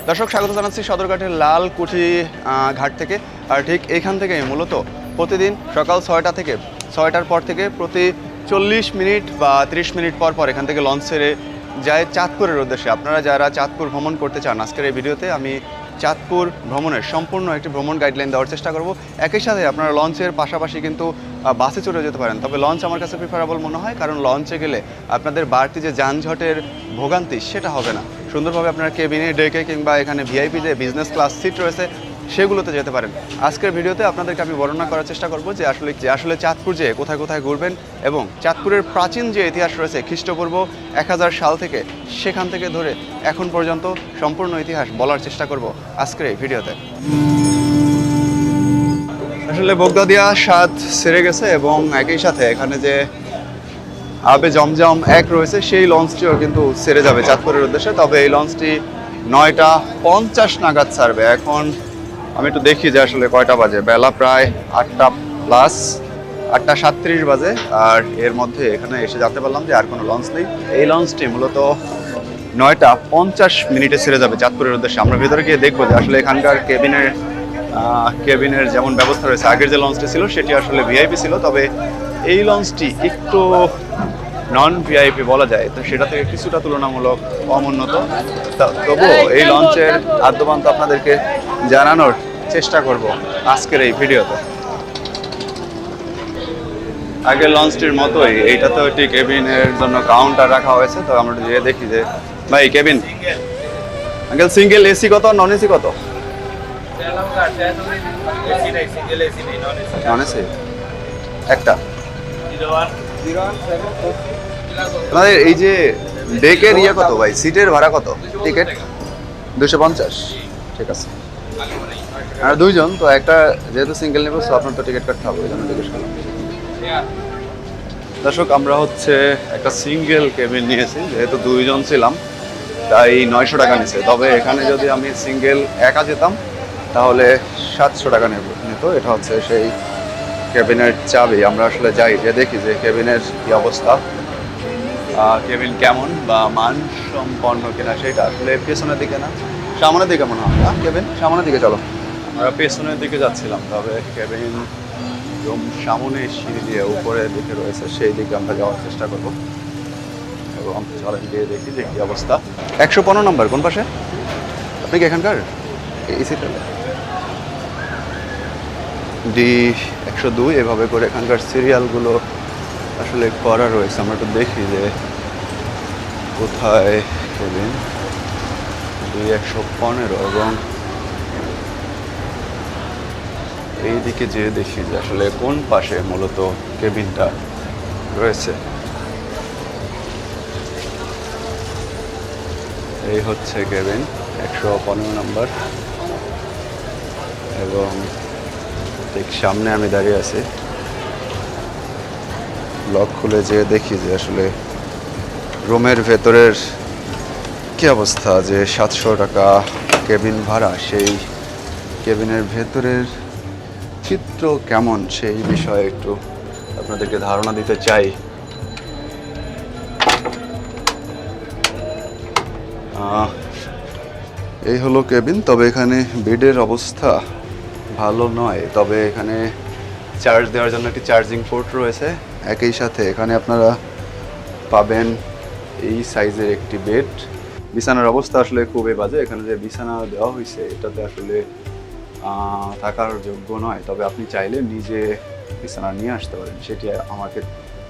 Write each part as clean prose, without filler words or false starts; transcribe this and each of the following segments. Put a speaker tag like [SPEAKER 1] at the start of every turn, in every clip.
[SPEAKER 1] দর্শক, স্বাগত জানাচ্ছি সদরঘাটের লালকুঠি ঘাট থেকে। আর ঠিক এইখান থেকেই মূলত প্রতিদিন সকাল 6টা থেকে 6টার পর থেকে প্রতি 40 মিনিট বা 30 মিনিট পর পর এখান থেকে লঞ্চ ছেড়ে যায় চাঁদপুরের উদ্দেশ্যে। আপনারা যারা চাঁদপুর ভ্রমণ করতে চান, আজকের এই ভিডিওতে আমি চাঁদপুর ভ্রমণের সম্পূর্ণ একটি ভ্রমণ গাইডলাইন দেওয়ার চেষ্টা করব। একই সাথে আপনারা লঞ্চের পাশাপাশি কিন্তু বাসে চড়ে যেতে পারেন, তবে লঞ্চ আমার কাছে প্রিফারেবল মনে হয়, কারণ লঞ্চে গেলে আপনাদের বাড়তি যে যানজটের ভোগান্তি সেটা হবে না। সুন্দরভাবে আপনারা কেবিনে, ডেকে কিংবা এখানে ভিআইপি যে বিজনেস ক্লাস সিট রয়েছে সেগুলোতে যেতে পারেন। আজকের ভিডিওতে আপনাদেরকে আমি বর্ণনা করার চেষ্টা করব যে আসলে চাঁদপুর যেয়ে কোথায় কোথায় ঘুরবেন এবং চাঁদপুরের প্রাচীন যে ইতিহাস রয়েছে খ্রিস্টপূর্ব 1000 সাল থেকে, সেখান থেকে ধরে এখন পর্যন্ত সম্পূর্ণ ইতিহাস বলার চেষ্টা করব আজকের এই ভিডিওতে। আসলে বগদাদিয়া স্বাদ সেরে গেছে এবং একই সাথে এখানে যে আবে জমজম এক রয়েছে সেই লঞ্চটিও কিন্তু সেরে যাবে চাঁদপুরের উদ্দেশ্যে। তবে এই লঞ্চটি 9টা 50 নাগাদ ছাড়বে। এখন আমি একটু দেখি যে আসলে কয়টা বাজে। বেলা প্রায় 8টা প্লাস, 8টা 37 বাজে। আর এর মধ্যে এখানে এসে জানতে পারলাম যে আর কোনো লঞ্চ নেই। এই লঞ্চটি মূলত 9টা 50 মিনিটে ছেড়ে যাবে চাঁদপুরের উদ্দেশ্যে। আমরা ভেতরে গিয়ে দেখবো যে আসলে এখানকার কেবিনের যেমন ব্যবস্থা রয়েছে। আগের যে লঞ্চটি ছিল সেটি আসলে ভিআইপি ছিল, তবে এই লঞ্চটি একটু নন ভিআইপি বলা যায়, তো সেটা থেকে কিছুটা তুলনামূলক কম উন্নত। তবুও এই লঞ্চের আদ্যপান্ত আপনাদেরকে জানানোর চেষ্টা করব আজকের এই ভিডিওতে। আগের লঞ্চটির মতোই এইটাতেও একটি কেবিনের জন্য কাউন্টার রাখা হয়েছে। তো আমরা গিয়ে দেখি যে ভাই কেবিন আঙ্কেল সিঙ্গেল এসি কত, নন এসি কত? নন এসি একটা। আপনাদের এই যে ডেকের ইয়ে কত ভাই, সিটের ভাড়া কত? টিকিট 250। ঠিক আছে, আর দুইজন তো একটা, যেহেতু সিঙ্গেল নেব তো আপনার তো টিকিট কাটতে হবে, ওই জন্য জিজ্ঞেস করলাম। দর্শক, আমরা হচ্ছে একটা সিঙ্গেল কেবিন নিয়েছি, যেহেতু দুইজন ছিলাম তাই 900 টাকা নিছে। তবে এখানে যদি আমি সিঙ্গেল একা যেতাম তাহলে 700 টাকা নিত। এটা হচ্ছে সেই কেবিনের চাবি। আমরা আসলে যাই, যে দেখি যে কেবিনের কি অবস্থা, কেবিন কেমন বা মান সম্পন্ন কিনা সেটা। আসলে পেছনের দিকে না সামনের দিকে মনে হয় না, কেবিন সামনের দিকে। চলো, আমরা পেছনের দিকে যাচ্ছিলাম, তবে কেবিন রুম সামনে সিঁড়ি দিয়ে উপরের দিকে রয়েছে, সেই দিকে আমরা যাওয়ার চেষ্টা করব এবং চলেন গিয়ে দেখি যে কি অবস্থা। 115 নম্বর কোন পাশে? আপনি কি এখানকার? এই সিটটা ডি 102, এভাবে করে এখানকার সিরিয়ালগুলো আসলে করা রয়েছে। আমরা একটু দেখি যে কোথায় কেবিন। ডি 115 এবং এইদিকে যে দেখি যে আসলে কোন পাশে মূলত কেবিনটা রয়েছে। এই হচ্ছে কেবিন 115 নম্বর এবং ঠিক সামনে আমি দাঁড়িয়ে আছি। লক খুলে যেয়ে দেখি যে আসলে রুমের ভেতরের কি অবস্থা, যে 700 টাকা কেবিন ভাড়া, সেই কেবিনের ভেতরের চিত্র কেমন সেই বিষয়ে একটু আপনাদেরকে ধারণা দিতে চাই। এই হলো কেবিন। তবে এখানে বেডের অবস্থা ভালো নয়, তবে এখানে চার্জ দেওয়ার জন্য একটি চার্জিং পোর্ট রয়েছে। একই সাথে এখানে আপনারা পাবেন এই সাইজের একটি বেড। বিছানার অবস্থা আসলে খুবই বাজে। এখানে যে বিছানা দেওয়া হয়েছে এটাতে আসলে থাকার যোগ্য নয়, তবে আপনি চাইলে নিজে বিছানা নিয়ে আসতে পারেন, সেটি আমাকে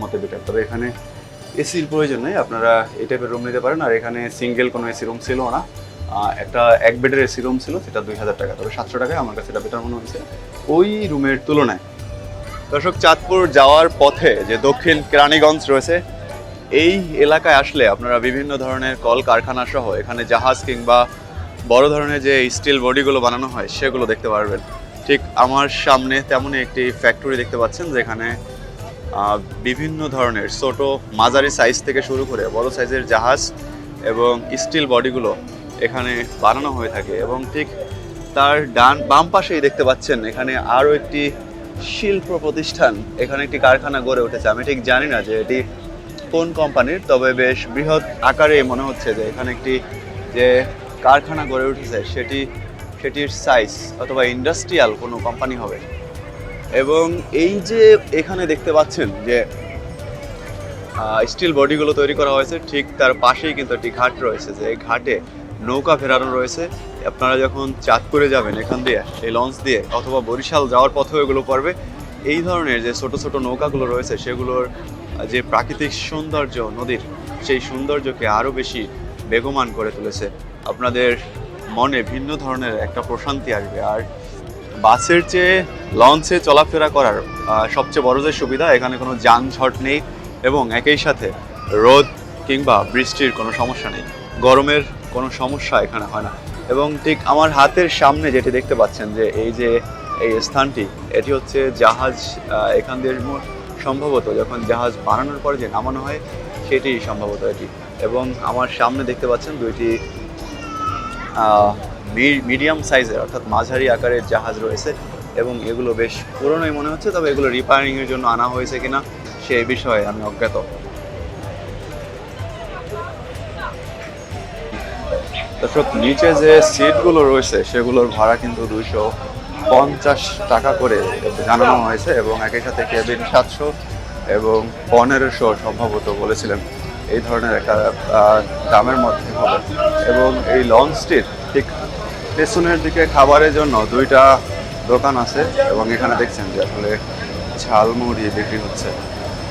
[SPEAKER 1] মতে বেটার। তবে এখানে এসির প্রয়োজন নেই, আপনারা এই টাইপের রুম নিতে পারেন। আর এখানে সিঙ্গেল কোনো এসি রুম ছিল না, একটা এক বেডের এসি রুম ছিল, সেটা 2000 টাকা। তবে 700 টাকায় আমার কাছে এটা বেটার মনে হয়েছে ওই রুমের তুলনায়। দর্শক, চাঁদপুর যাওয়ার পথে যে দক্ষিণ কেরানীগঞ্জ রয়েছে, এই এলাকায় আসলে আপনারা বিভিন্ন ধরনের কল কারখানা সহ এখানে জাহাজ কিংবা বড় ধরনের যে স্টিল বডিগুলো বানানো হয় সেগুলো দেখতে পারবেন। ঠিক আমার সামনে তেমনই একটি ফ্যাক্টরি দেখতে পাচ্ছেন, যেখানে বিভিন্ন ধরনের ছোট মাঝারি সাইজ থেকে শুরু করে বড় সাইজের জাহাজ এবং স্টিল বডিগুলো এখানে বানানো হয়ে থাকে। এবং ঠিক তার বাম পাশেই দেখতে পাচ্ছেন এখানে আরও একটি শিল্প প্রতিষ্ঠান, এখানে একটি কারখানা গড়ে উঠেছে। আমি ঠিক জানি না যে এটি কোন কোম্পানির, তবে বেশ বৃহৎ আকারে মনে হচ্ছে যে এখানে একটি যে কারখানা গড়ে উঠেছে সেটির সাইজ অথবা ইন্ডাস্ট্রিয়াল কোনো কোম্পানি হবে। এবং এই যে এখানে দেখতে পাচ্ছেন যে স্টিল বডিগুলো তৈরি করা হয়েছে, ঠিক তার পাশেই কিন্তু একটি ঘাট রয়েছে, যে এই ঘাটে নৌকা ফেরানো রয়েছে। আপনারা যখন চাঁদপুরে যাবেন এখান দিয়ে এই লঞ্চ দিয়ে অথবা বরিশাল যাওয়ার পথেও এগুলো পড়বে। এই ধরনের যে ছোট ছোট নৌকাগুলো রয়েছে সেগুলোর যে প্রাকৃতিক সৌন্দর্য নদীর, সেই সৌন্দর্যকে আরও বেশি বেগমান করে তুলেছে। আপনাদের মনে ভিন্ন ধরনের একটা প্রশান্তি আসবে। আর বাসের চেয়ে লঞ্চে চলাফেরা করার সবচেয়ে বড় যে সুবিধা, এখানে কোনো যানজট নেই এবং একই সাথে রোদ কিংবা বৃষ্টির কোনো সমস্যা নেই, গরমের কোনো সমস্যা এখানে হয় না। এবং ঠিক আমার হাতের সামনে যেটি দেখতে পাচ্ছেন যে এই স্থানটি, এটি হচ্ছে জাহাজ, এখান দিয়ে সম্ভবত যখন জাহাজ বানানোর পরে যে নামানো হয় সেটি সম্ভবত এটি। এবং আমার সামনে দেখতে পাচ্ছেন দুইটি মিডিয়াম সাইজের অর্থাৎ মাঝারি আকারের জাহাজ রয়েছে এবং এগুলো বেশ পুরনোই মনে হচ্ছে, তবে এগুলো রিপেয়ারিংয়ের জন্য আনা হয়েছে কিনা সেই বিষয়ে আমি অজ্ঞাত। দর্শক, নিচে যে সিটগুলো রয়েছে সেগুলোর ভাড়া কিন্তু 250 টাকা করে জানানো হয়েছে এবং একই সাথে কেবিন 700 এবং 1500 সম্ভবত বলেছিলেন, এই ধরনের একটা দামের মধ্যে হবে। এবং এই লঞ্চটির ঠিক পেছনের দিকে খাবারের জন্য দুইটা দোকান আছে এবং এখানে দেখছেন যে আসলে ঝালমুড়ি বিক্রি হচ্ছে।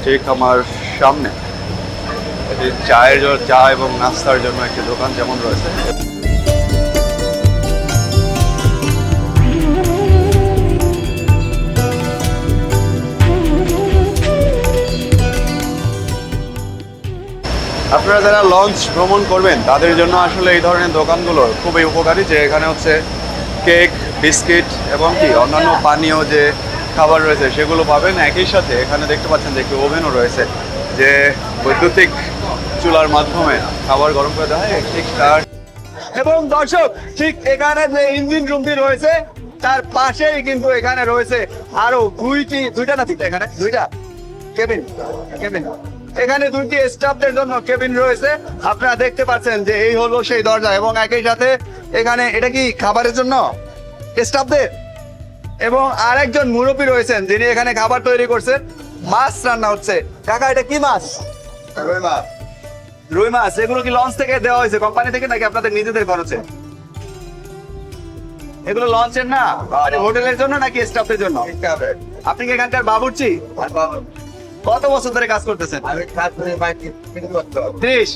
[SPEAKER 1] ঠিক আমার সামনে এটি চা এবং নাস্তার জন্য একটি দোকান যেমন রয়েছে। আপনারা যারা লঞ্চ ভ্রমণ করবেন তাদের জন্য আসলে এই ধরনের দোকানগুলো খুবই উপকারী, যে এখানে হচ্ছে কেক, বিস্কিট এবং কি অন্যান্য পানীয় যে খাবার রয়েছে সেগুলো পাবেন। একই সাথে এখানে দেখতে পাচ্ছেন যে একটি ওভেনও রয়েছে, যে বৈদ্যুতিক চুলার মাধ্যমে খাবার গরম করে দেওয়া হয় ঠিক তার। এবং দর্শক, ঠিক এখানে যে ইঞ্জিন রুমটি রয়েছে তার পাশেই কিন্তু এখানে রয়েছে আরো দুইটা না তিনটা, এখানে দুইটা কেবিন। এখানে দুইটি স্টাফদের জন্য কেবিন রয়েছে। আপনারা দেখতে পাচ্ছেন যে এই হলো সেই দরজা এবং একই সাথে এখানে এটা কি খাবারের জন্য স্টাফদের, এবং আরেকজন মুরব্বী রয়েছেন যিনি এখানে খাবার তৈরি করছেন। মাছ রান্না হচ্ছে। কাকা, এটা কি মাছ? রুই মাছ। এগুলো কি লঞ্চ থেকে দেওয়া হয়েছে, কোম্পানি থেকে, নাকি আপনাদের নিজেদের খরচে? এগুলো লঞ্চের না, হোটেলের জন্য নাকি স্টাফদের জন্য? আপনি কি এখানকার বাবুর্চি? কত বছর ধরে কাজ করতেছেন? 30।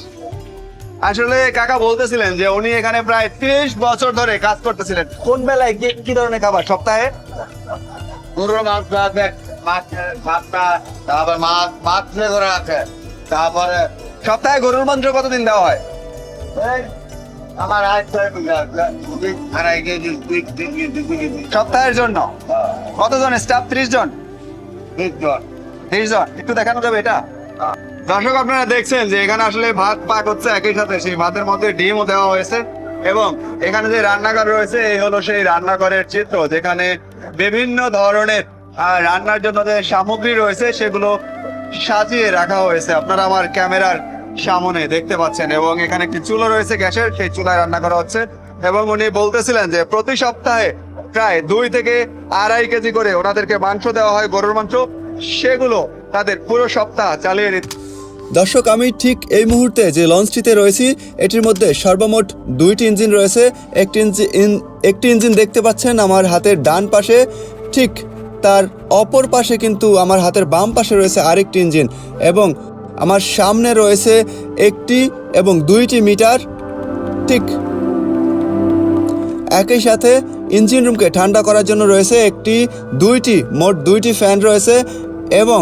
[SPEAKER 1] আসলে কাকা বলতেছিলেন যে উনি এখানে প্রায় 30 বছর ধরে কাজ করতেছিলেন। কোন বেলায় কি ধরনের খাবার? সপ্তাহে তারপরে সপ্তাহে গরুর মাংস কতদিন দেওয়া হয়? সপ্তাহের জন্য কতজন স্টাফ? 30 জন। 30 জন। একটু দেখানো যাবে এটা? দর্শক, আপনারা দেখছেন যে এখানে আসলে ভাত পাক হচ্ছে, একই সাথে সেই ভাতের মধ্যে ডিমও দেওয়া হয়েছে। এবং এখানে যে রান্নাঘর রয়েছে এই হলো সেই রান্নাঘরের চিত্র, যেখানে বিভিন্ন ধরনের রান্নার জন্য যে সামগ্রী রয়েছে সেগুলো সাজিয়ে রাখা হয়েছে। আপনারা আমার ক্যামেরার সামনে দেখতে পাচ্ছেন। এবং এখানে একটি চুলো রয়েছে গ্যাসের, সেই চুলায় রান্না করা হচ্ছে। এবং উনি বলতেছিলেন যে প্রতি সপ্তাহে প্রায় 2 থেকে 2.5 কেজি করে ওনাদেরকে মাংস দেওয়া হয়, গরুর মাংস। সেগুলো তাদের পুরো সপ্তাহ চালিয়ে নিতে।
[SPEAKER 2] দর্শক, আমি ঠিক এই মুহূর্তে যে লঞ্চটিতে রয়েছি এটির মধ্যে সর্বমোট 2টি ইঞ্জিন রয়েছে। একটি ইঞ্জিন দেখতে পাচ্ছেন আমার হাতের ডান পাশে, ঠিক তার অপর পাশে কিন্তু আমার হাতের বাম পাশে রয়েছে আরেকটি ইঞ্জিন। এবং আমার সামনে রয়েছে একটি এবং 2টি মিটার। ঠিক একই সাথে ইঞ্জিন রুমকে ঠান্ডা করার জন্য রয়েছে মোট 2টি ফ্যান রয়েছে। এবং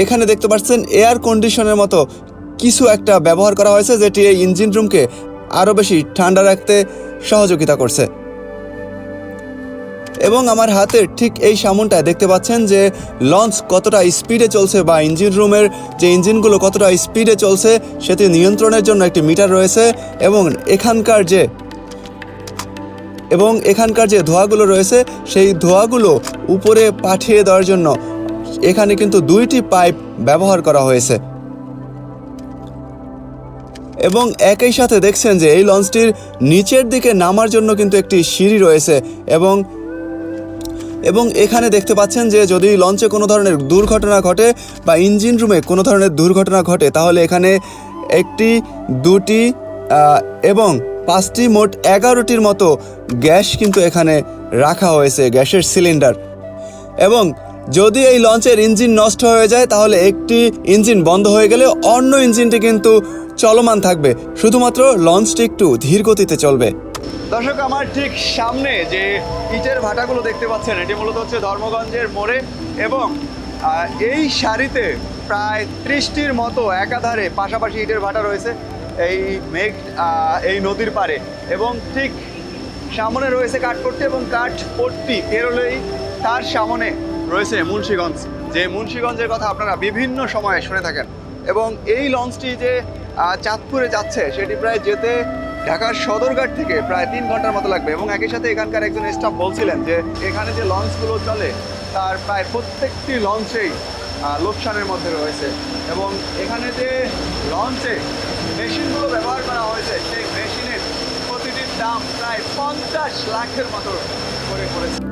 [SPEAKER 2] এখানে দেখতে পাচ্ছেন এয়ার কন্ডিশনের মতো কিছু একটা ব্যবহার করা হয়েছে, যেটি এই ইঞ্জিন রুমকে আরও বেশি ঠান্ডা রাখতে সহযোগিতা করছে। এবং আমার হাতের ঠিক এই সামনটায় দেখতে পাচ্ছেন যে লঞ্চ কতটা স্পিডে চলছে বা ইঞ্জিন রুমের যে ইঞ্জিনগুলো কতটা স্পিডে চলছে সেটি নিয়ন্ত্রণের জন্য একটি মিটার রয়েছে। এবং এখানকার যে ধোঁয়াগুলো রয়েছে সেই ধোঁয়াগুলো উপরে পাঠিয়ে দেওয়ার জন্য এখানে কিন্তু 2টি পাইপ ব্যবহার করা হয়েছে। এবং একই সাথে দেখছেন যে এই লঞ্চটির নিচের দিকে নামার জন্য কিন্তু একটি সিঁড়ি রয়েছে এবং এখানে দেখতে পাচ্ছেন যে যদি লঞ্চে কোনো ধরনের দুর্ঘটনা ঘটে বা ইঞ্জিন রুমে কোনো ধরনের দুর্ঘটনা ঘটে তাহলে এখানে একটি, দুটি এবং 5টি, মোট 11টির মতো গ্যাস কিন্তু এখানে রাখা হয়েছে, গ্যাসের সিলিন্ডার। এবং যদি এই লঞ্চের ইঞ্জিন নষ্ট হয়ে যায় তাহলে একটি ইঞ্জিন বন্ধ হয়ে গেলে অন্য ইঞ্জিনটি কিন্তু চলমান থাকবে, শুধুমাত্র লঞ্চটি একটু ধীর গতিতে চলবে। দর্শক, আমার ঠিক সামনে যে ইটের ভাটাগুলো দেখতে পাচ্ছেন এটি মূলত হচ্ছে ধর্মগঞ্জের মোড়ে এবং এই সারিতে প্রায় 30টির মতো একাধারে পাশাপাশি ইটের ভাটা রয়েছে এই নদীর পাড়ে। এবং ঠিক সামনে রয়েছে কাঠপট্টি এবং কাঠপট্টি পেরোলেই তার সামনে রয়েছে মুন্সিগঞ্জ, যে মুন্সিগঞ্জের কথা আপনারা বিভিন্ন সময়ে শুনে থাকেন। এবং এই লঞ্চটি যে চাঁদপুরে যাচ্ছে সেটি প্রায় যেতে ঢাকার সদরঘাট থেকে প্রায় 3 ঘন্টার মতো লাগবে। এবং একই সাথে এখানকার একজন স্টাফ বলছিলেন যে এখানে যে লঞ্চগুলো চলে তার প্রায় প্রত্যেকটি লঞ্চেই লোকসানের মধ্যে রয়েছে। এবং এখানে যে লঞ্চে মেশিনগুলো ব্যবহার করা হয়েছে সেই মেশিনের প্রতিটির দাম প্রায় 50 লাখের মতো করে পড়েছে।